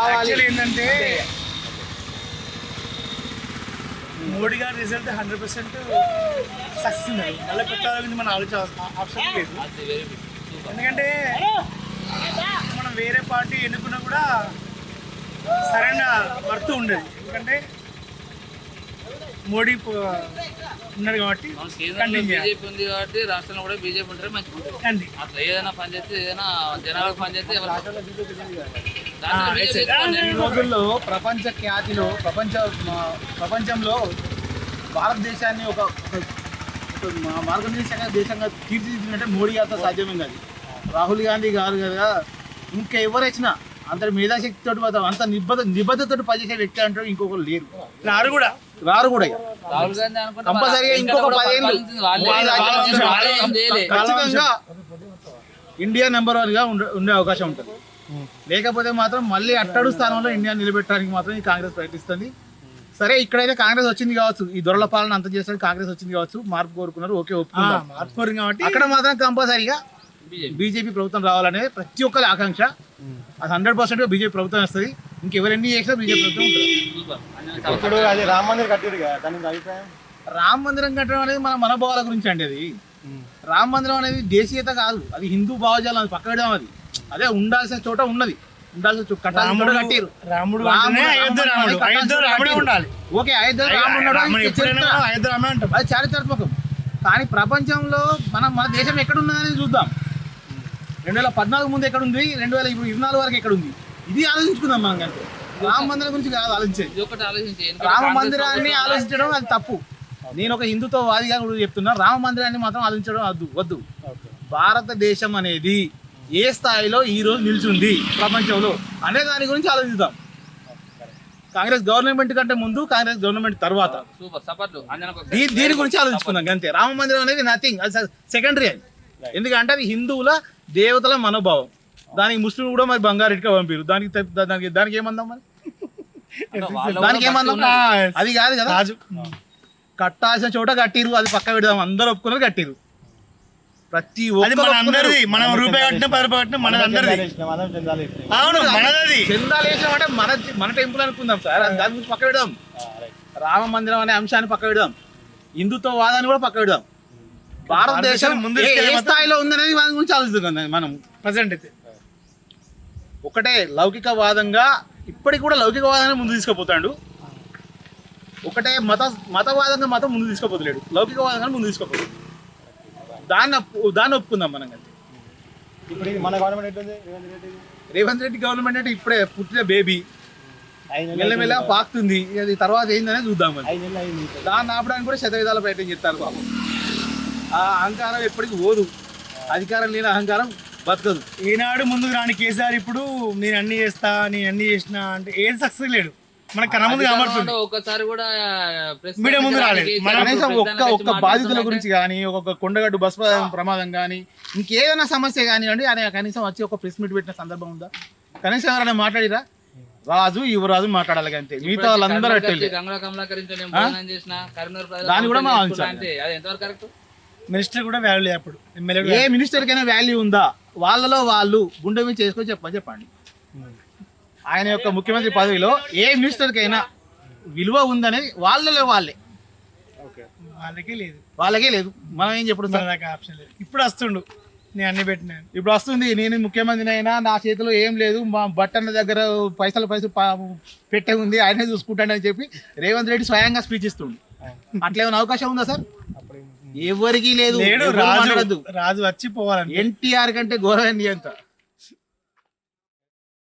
రావాలి. ఏంటంటే మోడీ గారి రిజల్ట్ 100% సక్సెస్ ఉంది. మళ్ళీ కొత్త గురించి మనం ఆలోచన ఆప్షన్ లేదు. ఎందుకంటే మనం వేరే పార్టీ ఎన్నుకున్నా కూడా సరైన వర్త్ ఉండదు. ఎందుకంటే మోడీ ఉన్నారు కాబట్టి బీజేపీ ఉంది కాబట్టి రాష్ట్రంలో కూడా బీజేపీ ఉంటారు మంచిగా ఉంటుంది. అట్లా ఏదైనా పని చేస్తే ఏదైనా జనాలకు పని చేస్తే ఈ రోజుల్లో ప్రపంచ ఖ్యాతిలో ప్రపంచంలో భారతదేశాన్ని ఒక మార్గదర్శక దేశంగా తీర్చిదిద్దినట్టే మోడీ గారితో సాధ్యమే కాదు. రాహుల్ గాంధీ గారు కదా ఇంకా ఎవరు వచ్చినా అంత మేధాశక్తితో అంత నిబద్ధతతో పనిచేసే వ్యక్తి అంటారు ఇంకొకరు లేరు. రారు కూడా కంపల్సరీగా ఇంకొక 10 ఏళ్ళు ఖచ్చితంగా ఇండియా నెంబర్ 1 గా ఉండే అవకాశం ఉంటుంది. లేకపోతే మాత్రం మళ్ళీ అట్టడు స్థానంలో ఇండియా నిలబెట్టడానికి మాత్రం ఈ కాంగ్రెస్ ప్రయత్నిస్తుంది. సరే ఇక్కడైతే కాంగ్రెస్ వచ్చింది కావచ్చు, ఈ దొరల పాలన అంత చేస్తే కాంగ్రెస్ వచ్చింది కావచ్చు, మార్పు కోరుకున్నారు, ఓకే ఒప్పుకుందాం. కాబట్టి అక్కడ మాత్రం కంపల్సరీగా బీజేపీ ప్రభుత్వం రావాలనేది ప్రతి ఒక్కరి ఆకాంక్ష. అది 100% బీజేపీ ప్రభుత్వం వస్తుంది. ఇంకెవరెన్ని చేసినా బీజేపీ ప్రభుత్వం ఉంటుంది. ఇప్పుడు అది రామ మందిర్ కట్టారు కదా, దాని అభిప్రాయం? రామ మందిరం కట్టడం అనేది మన మనోభావాల గురించి అండి. అది రామ మందిరం అనేది దేశీయత కాదు, అది హిందూ భావజాలం. అది పక్కడం అది అదే ఉండాల్సిన చోట ఉన్నది, ఉండాల్సిన కట్టారు. రాముడు ఉండాలి. ఓకే, అయోధ్య రాముడు అది చారిత్రాత్మకం. కానీ ప్రపంచంలో మన దేశం ఎక్కడున్నదని చూద్దాం. 2014 ముందు ఎక్కడుంది, 2024 వరకు ఎక్కడుంది, ఇది ఆలోచించుకుందాం మనం. కంటే రామ మందిరం గురించి కాదు ఆలోచించేది. రామ మందిరాన్ని ఆలోచించడం అది తప్పు. నేను ఒక హిందుత్వ వాదిగా కూడా చెప్తున్నా, రామ మందిరాన్ని మాత్రం ఆలోచించడం వద్దు. భారతదేశం అనేది ఏ స్థాయిలో ఈ రోజు నిల్చుంది ప్రపంచంలో అనే దాని గురించి ఆలోచిద్దాం. కాంగ్రెస్ గవర్నమెంట్ కంటే ముందు, కాంగ్రెస్ గవర్నమెంట్ తర్వాత దీని గురించి ఆలోచించుకుందాం అంతే. రామ మందిరం అనేది నథింగ్, అది సెకండరీ. అది ఎందుకంటే అది హిందువుల దేవతల మనోభావం. దానికి ముస్లింలు కూడా మరి బంగారెడ్డిగా పంపారు. దానికి ఏమందాం మరి, దానికి ఏమందాం? అది కాదు కదా, కట్టాల్సిన చోట కట్టిరు, అది పక్క పెడదాం. అందరూ ఒప్పుకున్నారు, కట్టిరు. ప్రతి ఒక్కరు మనం రూపాయి కట్టిన 10 రూపాయలు కట్టిన చందాలు వేసిన అంటే మన టెంపుల్ అనుకుందాం సార్. దాని గురించి పక్క పెడదాం. రామ మందిరం అనే అంశాన్ని పక్క పెడదాం, హిందుత్వ వాదాన్ని కూడా పక్క పెడదాం. భారతదేశం ముందు ఏ స్థాయిలో ఉందనేది దాని గురించి ఆలోచిస్తున్నాం మనం ప్రజెంట్ అయితే. ఒకటే లౌకికవాదంగా ఇప్పటికి కూడా లౌకికవాదాన్ని ముందు తీసుకుపోతాడు. ఒకటే మతవాదంగా మతం ముందు తీసుకుపోతలేడు, లౌకికవాదంగా ముందు తీసుకుపోతాడు. దాన్ని ఒప్పుకుందాం మనం. ఇప్పుడు మన గవర్నమెంట్ ఎట్లుంది? రేవంత్ రెడ్డి గవర్నమెంట్ అంటే ఇప్పుడే పుట్టిన బేబీ, మెల్లమెల్ల పాకుతుంది. అది తర్వాత ఏందనేది చూద్దాం. దాన్ని ఆపడానికి కూడా శతవిధాల ప్రయత్నం చేస్తారు బాబు. ఆ అహంకారం ఎప్పటికీ పోదు, అధికారం లేని అహంకారం బతకదు. ఈనాడు ముందుకు రాని కేసీఆర్ ఇప్పుడు నేను అన్ని చేస్తా, నేను అన్ని చేసిన అంటే ఏం సక్సెస్ లేడు. మన కన్నా ముందు కనబడుతుంది. ఒక్కసారి కూడా మీడియా ముందు రాలేదు. కనీసం ఒక్క బాధితుల గురించి కానీ, ఒక్కొక్క కొండగట్టు బస్ ప్రమాదం కానీ, ఇంకేదైనా సమస్య కానివ్వండి, ఆయన కనీసం వచ్చి ఒక ప్రెస్ మీట్ పెట్టిన సందర్భం ఉందా? కనీసం ఎవరైనా మాట్లాడిరా? రాజు యువరాజు మాట్లాడాలి అంతే, మిగతా వాళ్ళందరూ దాన్ని కూడా మనం మినిస్టర్ కూడా వాల్యూ లేదు. అప్పుడు ఏ మినిస్టర్కైనా వాల్యూ ఉందా? వాళ్ళలో వాళ్ళు గుండె మీద చేసుకొని చెప్పండి. ఆయన యొక్క ముఖ్యమంత్రి పదవిలో ఏ మినిస్టర్కైనా విలువ ఉందనేది వాళ్ళలో వాళ్ళకే లేదు. మనం ఏం చెప్పడం ఆప్షన్ లేదు. ఇప్పుడు వస్తుండు, నేను అన్ని పెట్టినా, ఇప్పుడు వస్తుంది. నేను ముఖ్యమంత్రిని అయినా నా చేతిలో ఏం లేదు, మా బట్టన్న దగ్గర పైసలు పెట్టే ఉంది, ఆయనే చూసుకుంటానని చెప్పి రేవంత్ రెడ్డి స్వయంగా స్పీచ్ ఇస్తుండు. అట్లేమైనా అవకాశం ఉందా సార్? ఎవరికి లేదు. రాజు వచ్చి పోవాలి. ఎన్టీఆర్ కంటే ఘోరమైన నియంత.